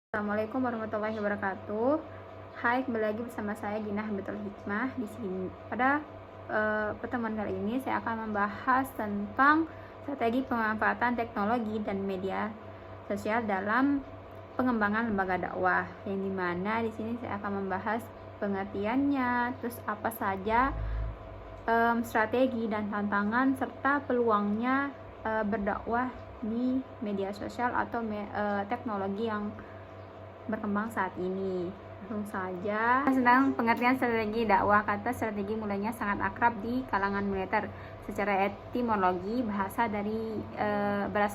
Assalamualaikum warahmatullahi wabarakatuh. Hai, kembali lagi bersama saya Gina Hamdatul Hikmah. Di sini pada pertemuan kali ini saya akan membahas tentang strategi pemanfaatan teknologi dan media sosial dalam pengembangan lembaga dakwah. Yang dimana di sini saya akan membahas pengertiannya, terus apa saja strategi dan tantangan serta peluangnya berdakwah di media sosial atau teknologi yang berkembang saat ini. Langsung saja tentang pengertian strategi dakwah. Kata strategi mulanya sangat akrab di kalangan militer. Secara etimologi berasal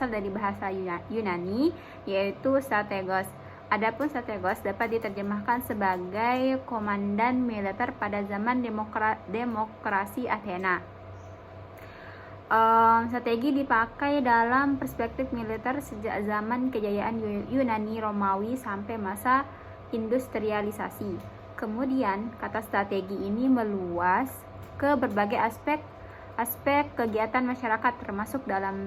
dari bahasa Yunani, yaitu strategos. Adapun strategos dapat diterjemahkan sebagai komandan militer pada zaman demokrasi Athena. Strategi dipakai dalam perspektif militer sejak zaman kejayaan Yunani Romawi sampai masa industrialisasi. Kemudian kata strategi ini meluas ke berbagai aspek kegiatan masyarakat, termasuk dalam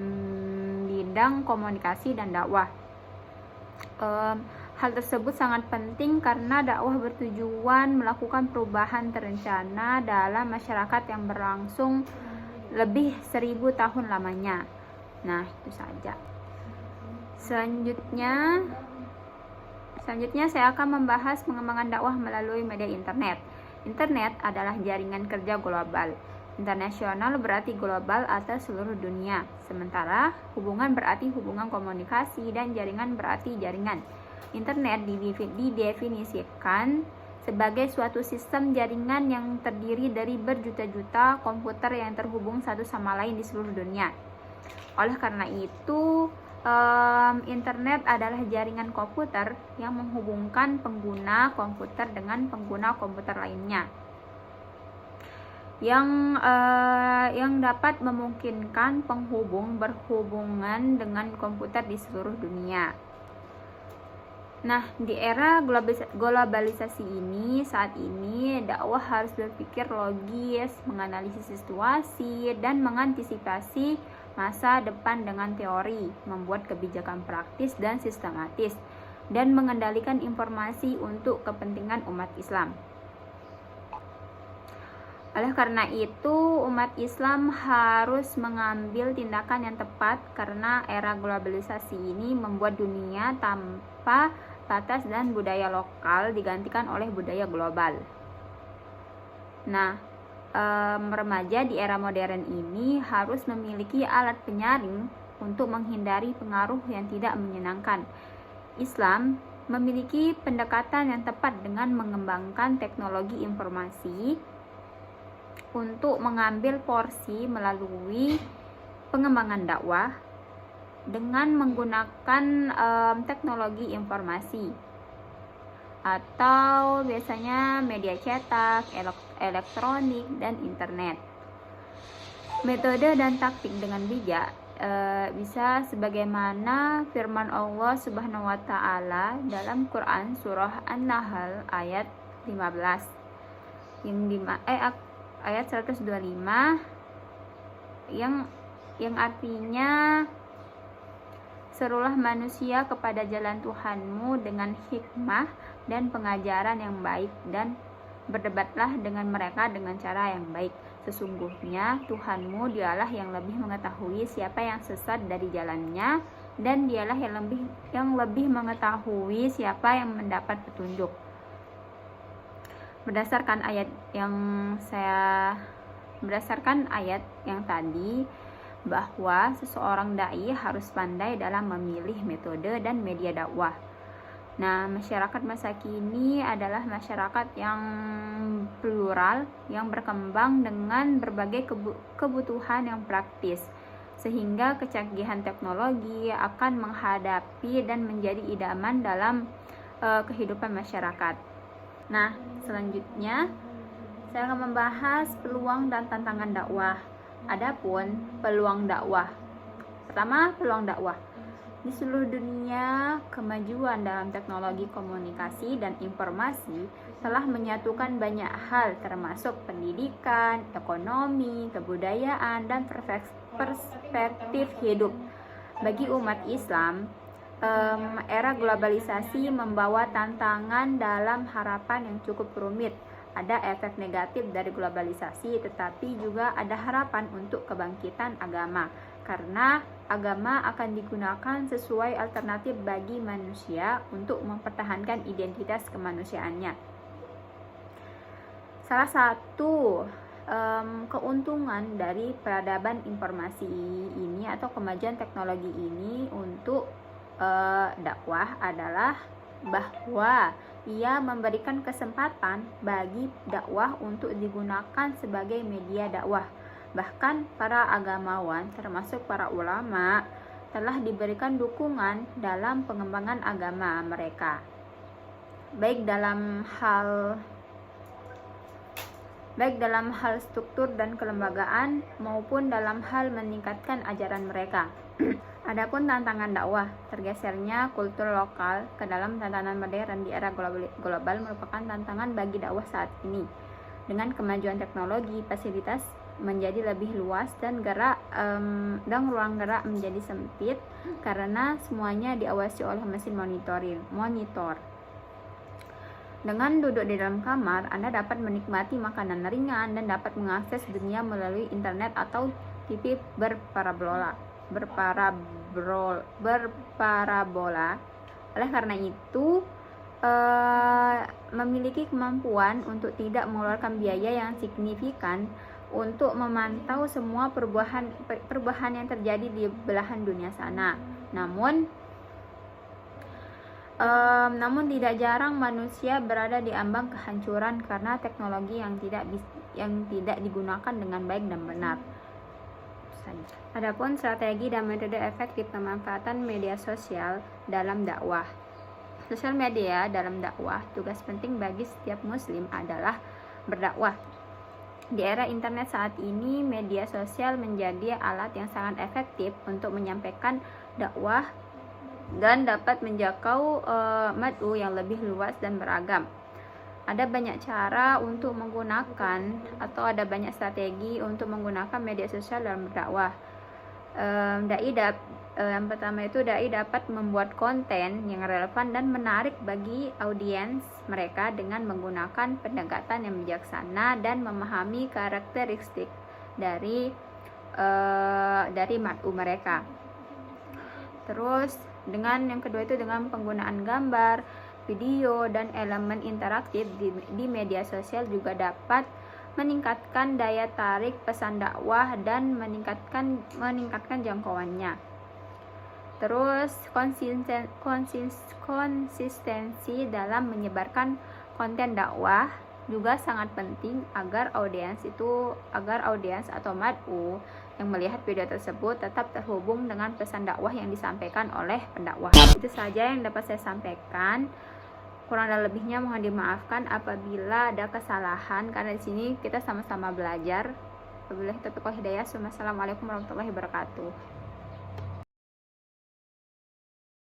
bidang komunikasi dan dakwah. Hal tersebut sangat penting karena dakwah bertujuan melakukan perubahan terencana dalam masyarakat yang berlangsung lebih 1000 tahun lamanya. Nah, itu saja. Selanjutnya saya akan membahas pengembangan dakwah melalui media internet. Internet adalah jaringan kerja global. Internasional berarti global atau seluruh dunia. Sementara hubungan berarti hubungan komunikasi dan jaringan berarti jaringan. Internet didefinisikan sebagai suatu sistem jaringan yang terdiri dari berjuta-juta komputer yang terhubung satu sama lain di seluruh dunia. Oleh karena itu, internet adalah jaringan komputer yang menghubungkan pengguna komputer dengan pengguna komputer lainnya, yang dapat memungkinkan penghubung berhubungan dengan komputer di seluruh dunia. Nah, di era globalisasi ini, saat ini dakwah harus berpikir logis, menganalisis situasi, dan mengantisipasi masa depan dengan teori, membuat kebijakan praktis dan sistematis, dan mengendalikan informasi untuk kepentingan umat Islam. Oleh karena itu, umat Islam harus mengambil tindakan yang tepat karena era globalisasi ini membuat dunia tanpa batas dan budaya lokal digantikan oleh budaya global. Nah, remaja di era modern ini harus memiliki alat penyaring untuk menghindari pengaruh yang tidak menyenangkan. Islam memiliki pendekatan yang tepat dengan mengembangkan teknologi informasi untuk mengambil porsi melalui pengembangan dakwah dengan menggunakan teknologi informasi atau biasanya media cetak, elektronik, dan internet. Metode dan taktik dengan bijak bisa sebagaimana firman Allah Subhanahu wa taala dalam Quran surah An-Nahl ayat 15 ayat 125 yang artinya, serulah manusia kepada jalan Tuhanmu dengan hikmah dan pengajaran yang baik, dan berdebatlah dengan mereka dengan cara yang baik. Sesungguhnya Tuhanmu dialah yang lebih mengetahui siapa yang sesat dari jalannya, dan dialah yang lebih mengetahui siapa yang mendapat petunjuk. Berdasarkan ayat yang tadi, bahwa seseorang dai harus pandai dalam memilih metode dan media dakwah. Nah, masyarakat masa kini adalah masyarakat yang plural, yang berkembang dengan berbagai kebutuhan yang praktis, sehingga kecanggihan teknologi akan menghadapi dan menjadi idaman dalam kehidupan masyarakat. Nah, selanjutnya saya akan membahas peluang dan tantangan dakwah. Adapun peluang dakwah. Pertama, peluang dakwah. Di seluruh dunia, kemajuan dalam teknologi komunikasi dan informasi telah menyatukan banyak hal, termasuk pendidikan, ekonomi, kebudayaan, dan perspektif hidup. Bagi umat Islam, era globalisasi membawa tantangan dalam harapan yang cukup rumit. Ada efek negatif dari globalisasi, tetapi juga ada harapan untuk kebangkitan agama, karena agama akan digunakan sesuai alternatif bagi manusia untuk mempertahankan identitas kemanusiaannya. Salah satu keuntungan dari peradaban informasi ini atau kemajuan teknologi ini untuk dakwah adalah bahwa ia memberikan kesempatan bagi dakwah untuk digunakan sebagai media dakwah. Bahkan para agamawan termasuk para ulama telah diberikan dukungan dalam pengembangan agama mereka, baik dalam hal struktur dan kelembagaan maupun dalam hal meningkatkan ajaran mereka. Adapun tantangan dakwah, tergesernya kultur lokal ke dalam tatanan modern di era global merupakan tantangan bagi dakwah saat ini. Dengan kemajuan teknologi, fasilitas menjadi lebih luas dan ruang gerak menjadi sempit karena semuanya diawasi oleh mesin monitor. Dengan duduk di dalam kamar, Anda dapat menikmati makanan ringan dan dapat mengakses dunia melalui internet atau TV berparabola. Oleh karena itu, memiliki kemampuan untuk tidak mengeluarkan biaya yang signifikan untuk memantau semua perubahan yang terjadi di belahan dunia sana. Namun tidak jarang manusia berada di ambang kehancuran karena teknologi yang tidak digunakan dengan baik dan benar. Adapun strategi dan metode efektif pemanfaatan media sosial dalam dakwah. Sosial media dalam dakwah, tugas penting bagi setiap muslim adalah berdakwah. Di era internet saat ini, media sosial menjadi alat yang sangat efektif untuk menyampaikan dakwah dan dapat menjangkau mad'u yang lebih luas dan beragam. Ada banyak cara untuk menggunakan atau ada banyak strategi untuk menggunakan media sosial dalam berdakwah. Yang pertama itu dai dapat membuat konten yang relevan dan menarik bagi audiens mereka dengan menggunakan pendekatan yang bijaksana dan memahami karakteristik dari mad'u mereka. Terus yang kedua itu dengan penggunaan gambar, video, dan elemen interaktif di media sosial juga dapat meningkatkan daya tarik pesan dakwah dan meningkatkan jangkauannya. Terus konsistensi dalam menyebarkan konten dakwah juga sangat penting agar audiens atau mad'u yang melihat video tersebut tetap terhubung dengan pesan dakwah yang disampaikan oleh pendakwah. Itu saja yang dapat saya sampaikan. Kurang dan lebihnya mohon dimaafkan apabila ada kesalahan, karena di sini kita sama-sama belajar. Wabillahi taufiq wal hidayah. Wassalamualaikum warahmatullahi wabarakatuh.